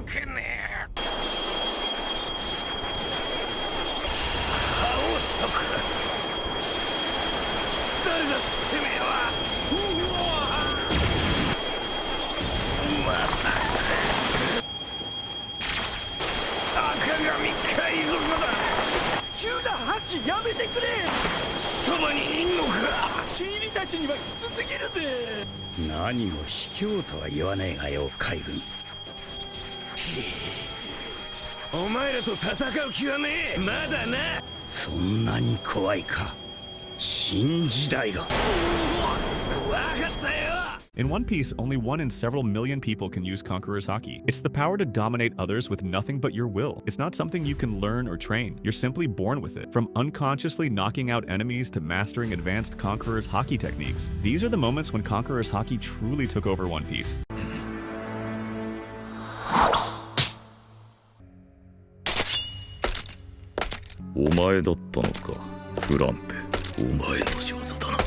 動けねえ。覇王色。誰だてめえは。まさか赤髪海賊だ。急なハキやめてくれ。そばにいんのか。君たちにはきつすぎるぜ。何も卑怯とは言わねえがよ、海軍。お前らと戦う気はねえ。まだな。そんなに怖いか。新時代が。わかったよ。In One Piece, only 1 in several million people can use Conqueror's Haki. It's the power to dominate others with nothing but your will. It's not something you can learn or train. You're simply born with it. From unconsciously knocking out enemies to mastering advanced Conqueror's Haki techniques. These are the moments when Conqueror's Haki truly took over One Piece. お前だったのか、フランペ。お前の仕業だな。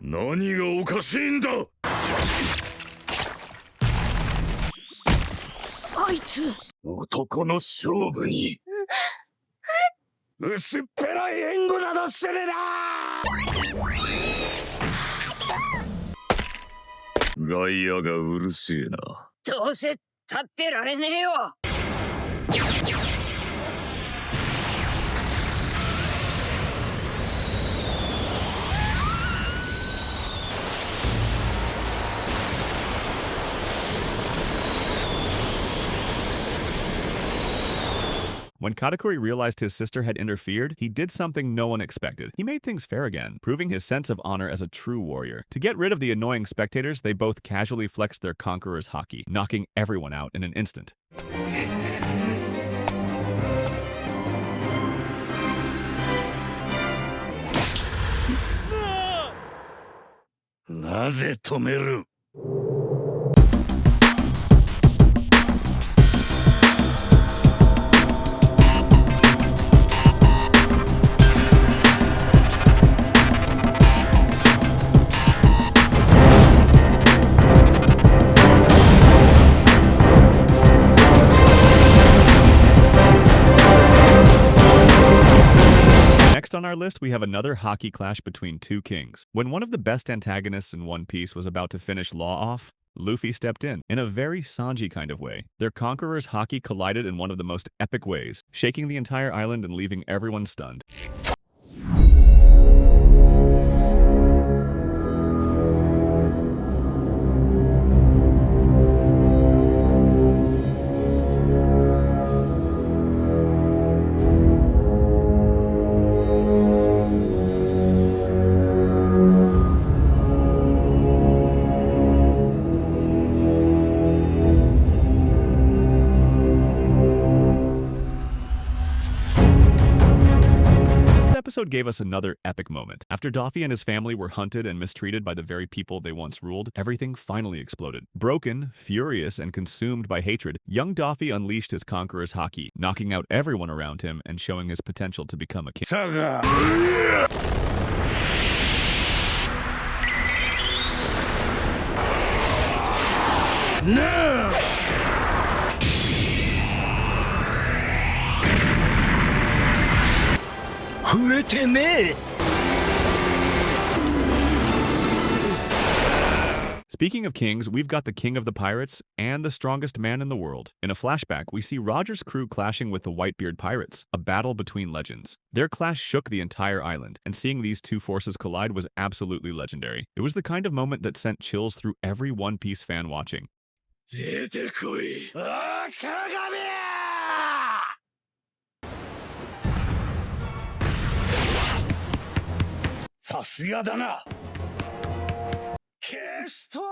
何がおかしいんだ。あいつ男の勝負に薄っぺらい援護などするな。外野がうるせえな。どうせ立ってられねえよ。When Katakuri realized his sister had interfered, he did something no one expected. He made things fair again, proving his sense of honor as a true warrior. To get rid of the annoying spectators, they both casually flexed their Conqueror's Haki, knocking everyone out in an instant. なぜ止める。Next on our list, we have another Haki clash between two kings. When one of the best antagonists in One Piece was about to finish Law off, Luffy stepped in a very Sanji kind of way. Their Conqueror's Haki collided in one of the most epic ways, shaking the entire island and leaving everyone stunned. Episode gave us another epic moment. After Daffy and his family were hunted and mistreated by the very people they once ruled, everything finally exploded. Broken, furious, and consumed by hatred, young Daffy unleashed his Conqueror's Haki, knocking out everyone around him and showing his potential to become a king. No! 触れてねえ。 Speaking of kings, we've got the king of the pirates and the strongest man in the world. In a flashback, we see Roger's crew clashing with the Whitebeard pirates, a battle between legends. Their clash shook the entire island, and seeing these two forces collide was absolutely legendary. It was the kind of moment that sent chills through every One Piece fan watching. 出てこい。ああ、鏡。さすがだな。ケストーマ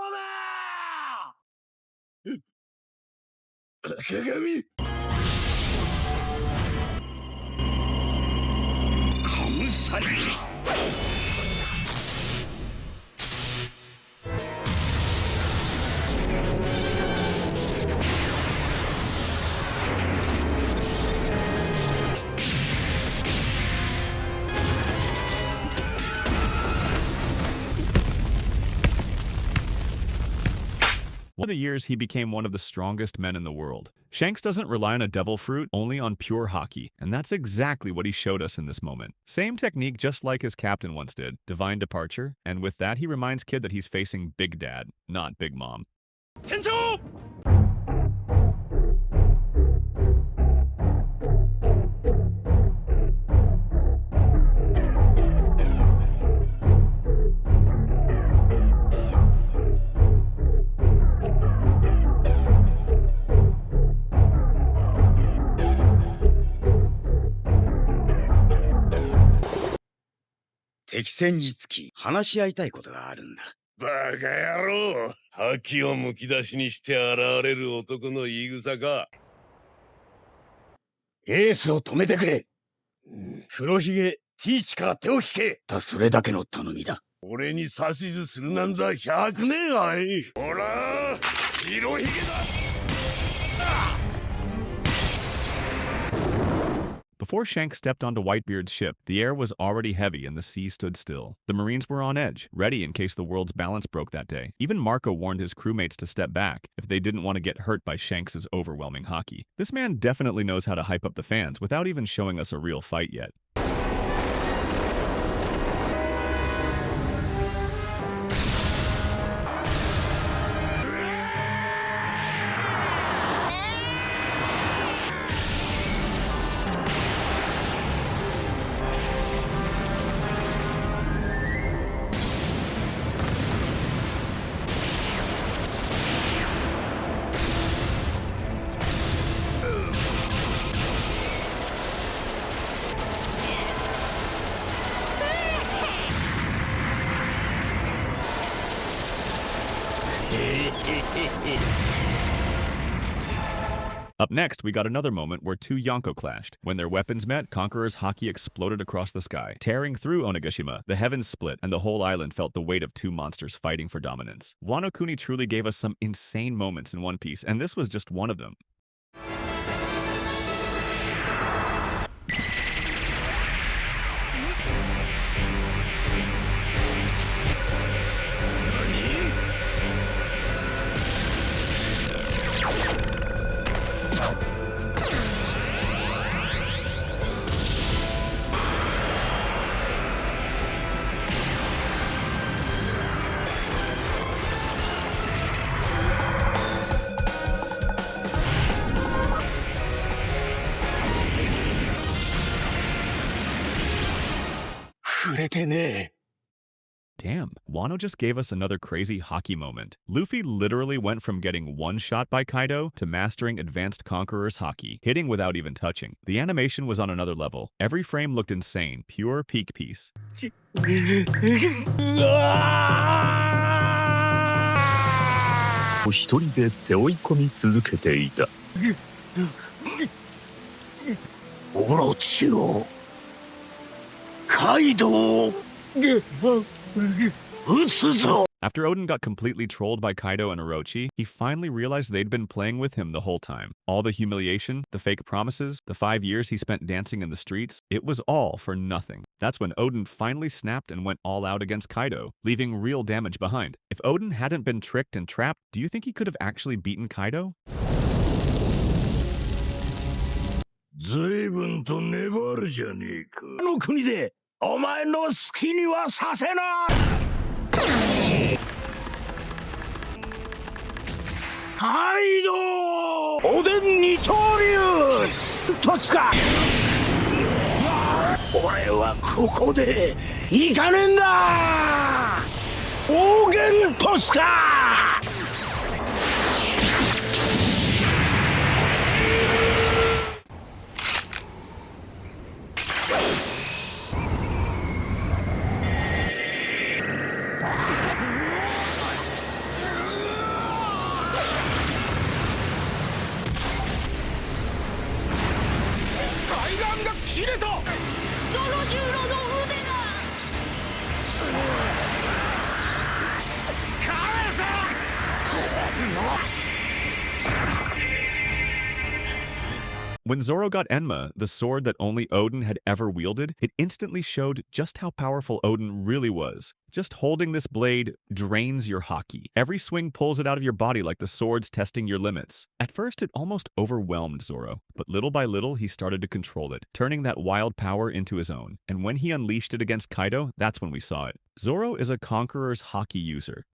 ー。赤髪。カムサリ。Over the years, he became one of the strongest men in the world. Shanks doesn't rely on a devil fruit, only on pure Haki, and that's exactly what he showed us in this moment. Same technique just like his captain once did, divine departure, and with that he reminds Kid that he's facing Big Dad, not Big Mom. Tenjo! 敵戦につき話し合いたいことがあるんだ。バカ野郎、覇気をむき出しにして現れる男の言い草か。エースを止めてくれ。黒ひげ、ティーチから手を引け。それだけの頼みだ。俺に指図するなんざ100年あい。ほら、白ひげだ。Before Shanks stepped onto Whitebeard's ship, the air was already heavy and the sea stood still. The Marines were on edge, ready in case the world's balance broke that day. Even Marco warned his crewmates to step back if they didn't want to get hurt by Shanks' overwhelming Haki. This man definitely knows how to hype up the fans without even showing us a real fight yet. Up next, we got another moment where two Yonko clashed. When their weapons met, Conqueror's Haki exploded across the sky, tearing through Onigashima. The heavens split, and the whole island felt the weight of two monsters fighting for dominance. Wano Kuni truly gave us some insane moments in One Piece, and this was just one of them. Damn, Wano just gave us another crazy Haki moment. Luffy literally went from getting one shot by Kaido to mastering advanced Conqueror's Haki, hitting without even touching. The animation was on another level. Every frame looked insane, pure peak piece. 一人で背負い込み続けていた。オロチをカイドウを撃つぞ。 After Oden got completely trolled by Kaido and Orochi, he finally realized they'd been playing with him the whole time. All the humiliation, the fake promises, the 5 years he spent dancing in the streets, it was all for nothing. That's when Oden finally snapped and went all out against Kaido, leaving real damage behind. If Oden hadn't been tricked and trapped, do you think he could have actually beaten Kaido? 随分と粘るじゃねえか。あの国でお前の好きにはさせない。カイドウ、おでん二刀流、とつか。俺はここで行かねえんだ。大元とつか。 切れた。ゾロジュウロの腕が。返せ。When Zoro got Enma, the sword that only Odin had ever wielded, it instantly showed just how powerful Odin really was. Just holding this blade drains your haki. Every swing pulls it out of your body like the sword's testing your limits. At first, it almost overwhelmed Zoro, but little by little, he started to control it, turning that wild power into his own. And when he unleashed it against Kaido, that's when we saw it. Zoro is a Conqueror's Haki user.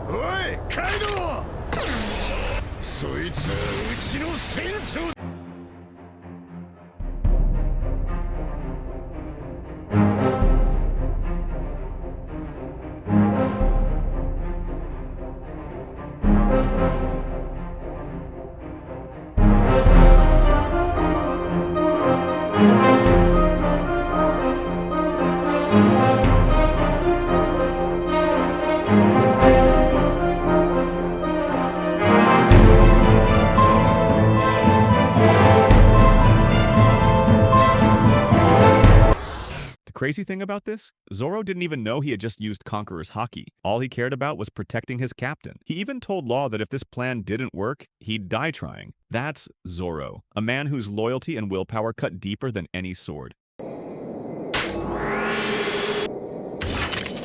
おいカイドウそいつはうちの船長 Crazy thing about this? Zoro didn't even know he had just used Conqueror's Haki. All he cared about was protecting his captain. He even told Law that if this plan didn't work, he'd die trying. That's Zoro, a man whose loyalty and willpower cut deeper than any sword.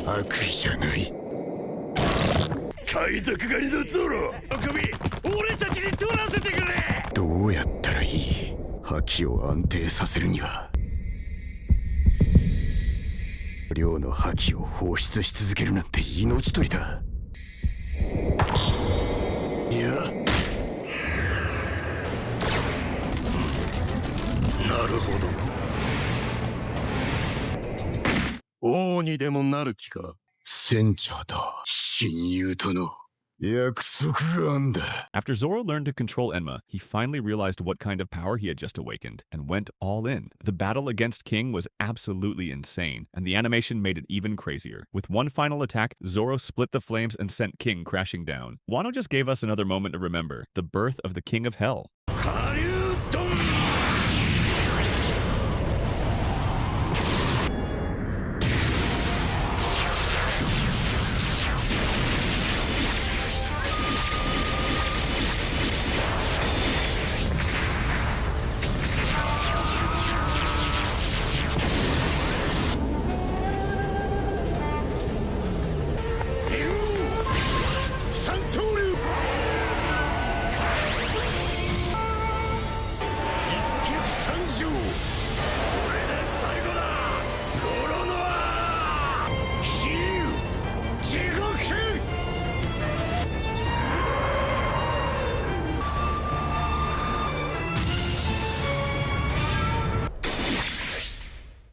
悪意じゃない海賊狩りのゾロ首俺たちに取らせてくれどうやったらいい覇気を安定させるには 量の覇気を放出し続けるなんて命取りだいやなるほど王にでもなる気か船長と親友との約束があんだ After Zoro learned to control Enma, he finally realized what kind of power he had just awakened and went all in. The battle against King was absolutely insane, and the animation made it even crazier. With one final attack, Zoro split the flames and sent King crashing down. Wano just gave us another moment to remember, the birth of the King of Hell.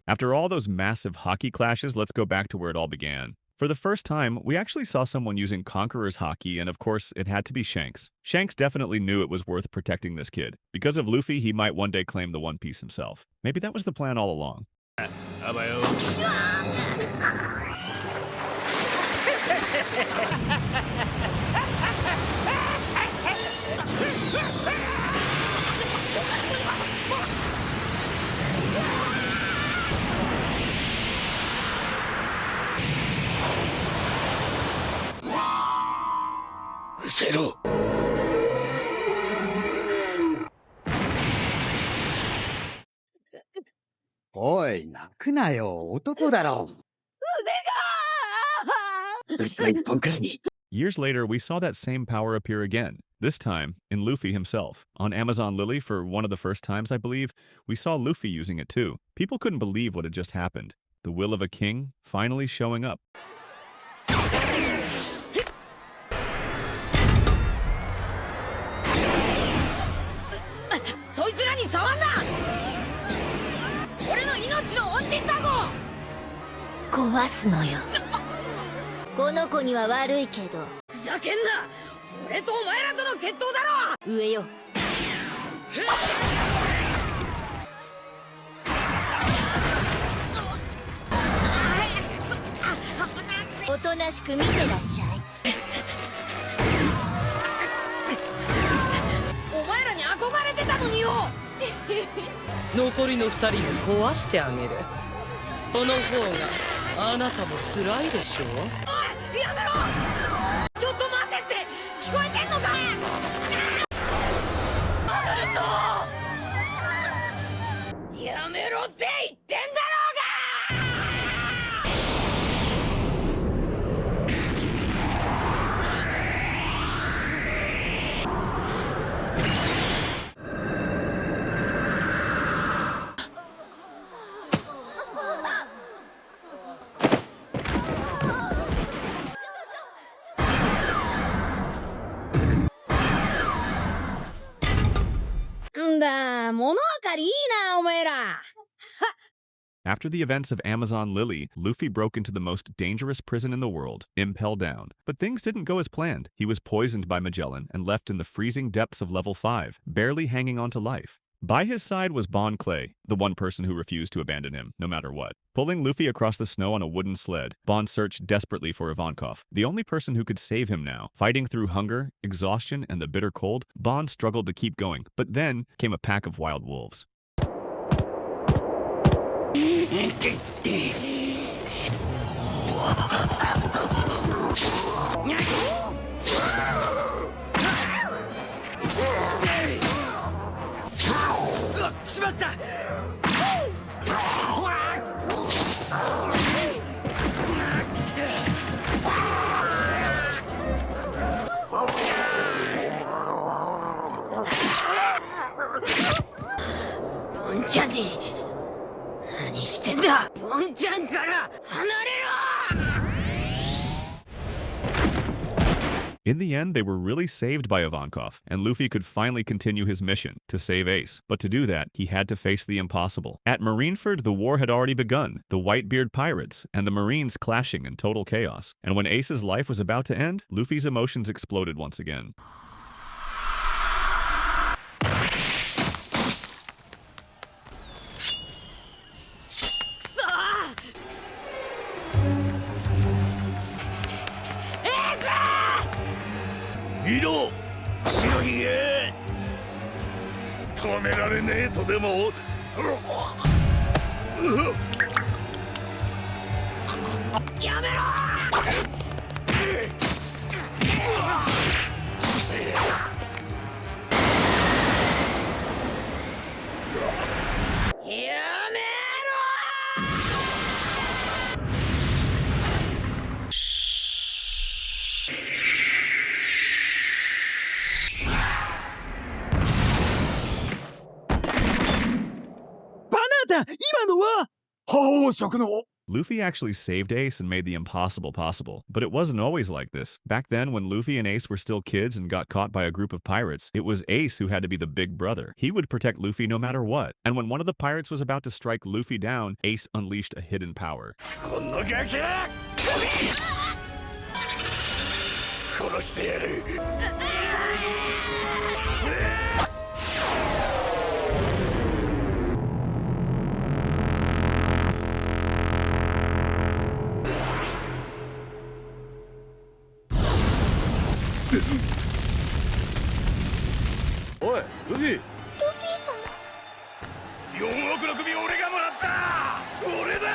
After all those massive Haki clashes, let's go back to where it all began. For the first time, we actually saw someone using Conqueror's Haki, and of course, it had to be Shanks. Shanks definitely knew it was worth protecting this kid. Because of Luffy, he might one day claim the One Piece himself. Maybe that was the plan all along. Zero. おい、泣くなよ。男だろ。Years later, we saw that same power appear again. This time, in Luffy himself. On Amazon Lily, for one of the first times, I believe, we saw Luffy using it too. People couldn't believe what had just happened. The will of a king finally showing up. そいつらに触んな俺の命の恩人だぞ壊すのよこの子には悪いけどふざけんな俺とお前らとの決闘だろ上よおとなしく見てらっしゃいお前らに憧れてたのによ残りの2人も壊してあげるその方があなたも辛いでしょうおいやめろちょっと待ってって聞こえてんのかって言ってんだろうが。 んだ、物分かりいいな、お前ら。 After the events of Amazon Lily, Luffy broke into the most dangerous prison in the world, Impel Down. But things didn't go as planned. He was poisoned by Magellan and left in the freezing depths of level 5, barely hanging on to life. By his side was Bon Clay, the one person who refused to abandon him, no matter what. Pulling Luffy across the snow on a wooden sled, Bon searched desperately for Ivankov, the only person who could save him now. Fighting through hunger, exhaustion, and the bitter cold, Bon struggled to keep going, but then came a pack of wild wolves. しまった。ボンちゃんに何してんだ。ボンちゃんから離れろ。 In the end, they were really saved by Ivankov, and Luffy could finally continue his mission to save Ace. But to do that, he had to face the impossible. At Marineford, the war had already begun, the Whitebeard pirates and the Marines clashing in total chaos. And when Ace's life was about to end, Luffy's emotions exploded once again. 見ろ、白ひげ。止められねえとでも。やめろ。今のは宝飾の。 Luffy actually saved Ace and made the impossible possible. But it wasn't always like this. Back then, when Luffy and Ace were still kids and got caught by a group of pirates, it was Ace who had to be the big brother. He would protect Luffy no matter what. And when one of the pirates was about to strike Luffy down, Ace unleashed a hidden power. 殺してやる。 おい、ルフィ。ルフィ様。4億の首を俺がもらった。俺だ。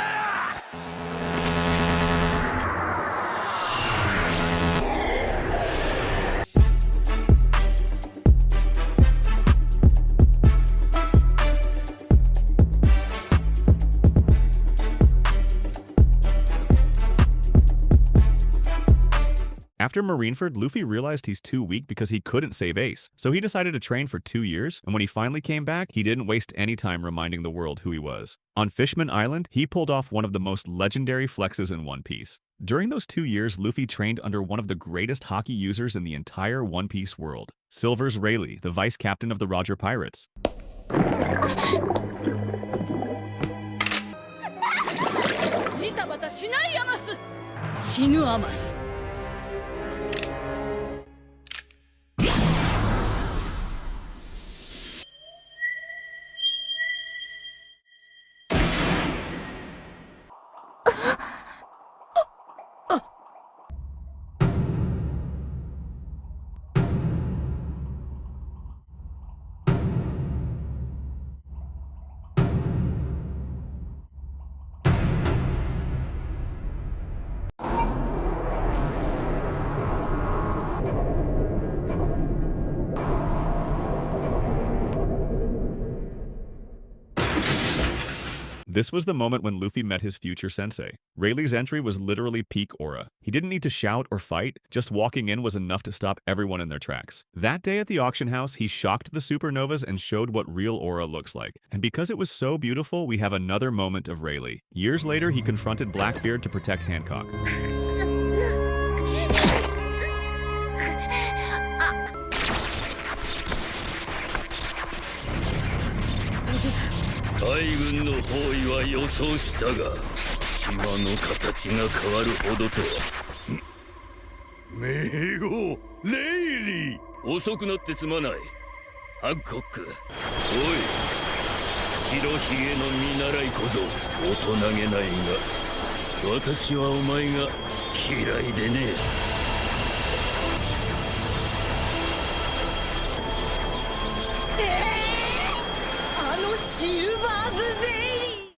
After Marineford, Luffy realized he's too weak because he couldn't save Ace, so he decided to train for 2 years, and when he finally came back, he didn't waste any time reminding the world who he was. On Fishman Island, he pulled off one of the most legendary flexes in One Piece. During those 2 years, Luffy trained under one of the greatest Haki users in the entire One Piece world, Silvers Rayleigh, the vice captain of the Roger Pirates. ジタバタしないアマス。死ぬアマス。This was the moment when Luffy met his future sensei. Rayleigh's entry was literally peak aura. He didn't need to shout or fight, just walking in was enough to stop everyone in their tracks. That day at the auction house, he shocked the supernovas and showed what real aura looks like. And because it was so beautiful, we have another moment of Rayleigh. Years later, he confronted Blackbeard to protect Hancock. 海軍の包囲は予想したが、島の形が変わるほどとは。名護レイリー、遅くなってすまない。ハンコック、おい、白ひげの見習い小僧、大人げないが、私はお前が嫌いでね。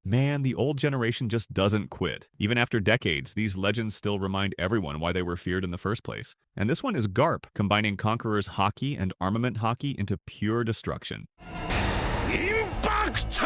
Man, the old generation just doesn't quit. Even after decades, these legends still remind everyone why they were feared in the first place. And this one is Garp, combining Conqueror's Haki and Armament Haki into pure destruction. Impact!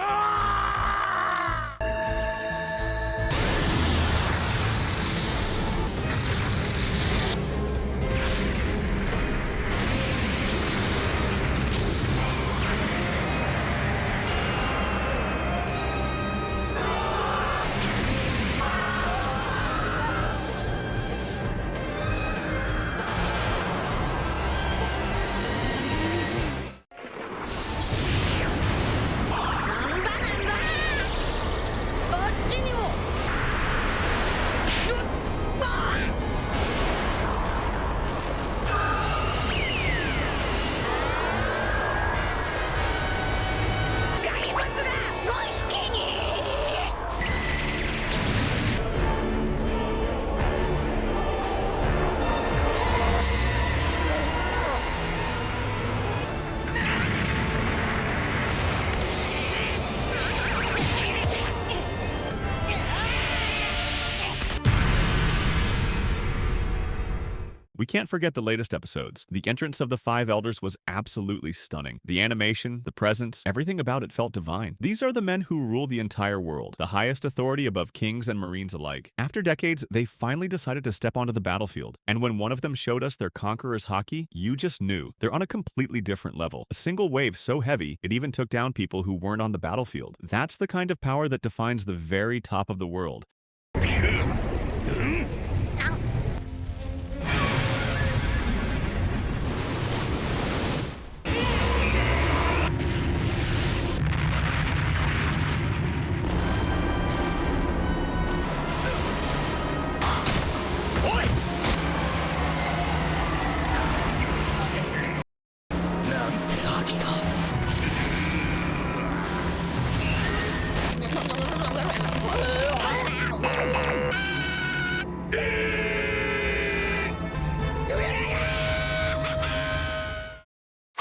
We can't forget the latest episodes. The entrance of the five elders was absolutely stunning. The animation, the presence, everything about it felt divine. These are the men who rule the entire world, the highest authority above kings and marines alike. After decades, they finally decided to step onto the battlefield. And when one of them showed us their conquerors Haki, you just knew. They're on a completely different level. A single wave so heavy, it even took down people who weren't on the battlefield. That's the kind of power that defines the very top of the world.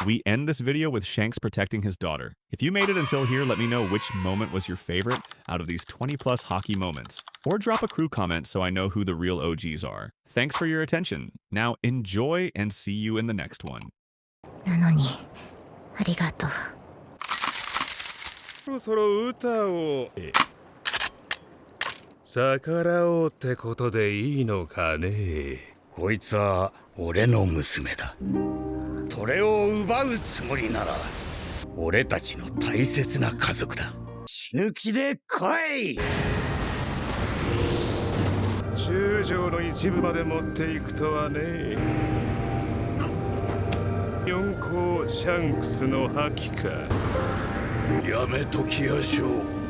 We end this video with Shanks protecting his daughter. If you made it until here, let me know which moment was your favorite out of these 20+ Haki moments. Or drop a crew comment so I know who the real OGs are. Thanks for your attention. Now enjoy and see you in the next one. なのに、ありがとう。そろそろ歌を逆らおうってことでいいのかね。こいつは俺の娘だ。それを奪うつもりなら俺たちの大切な家族だ。死ぬ気で来い。中将の一部まで持っていくとはね。四皇シャンクスの覇気か。やめときやしょう。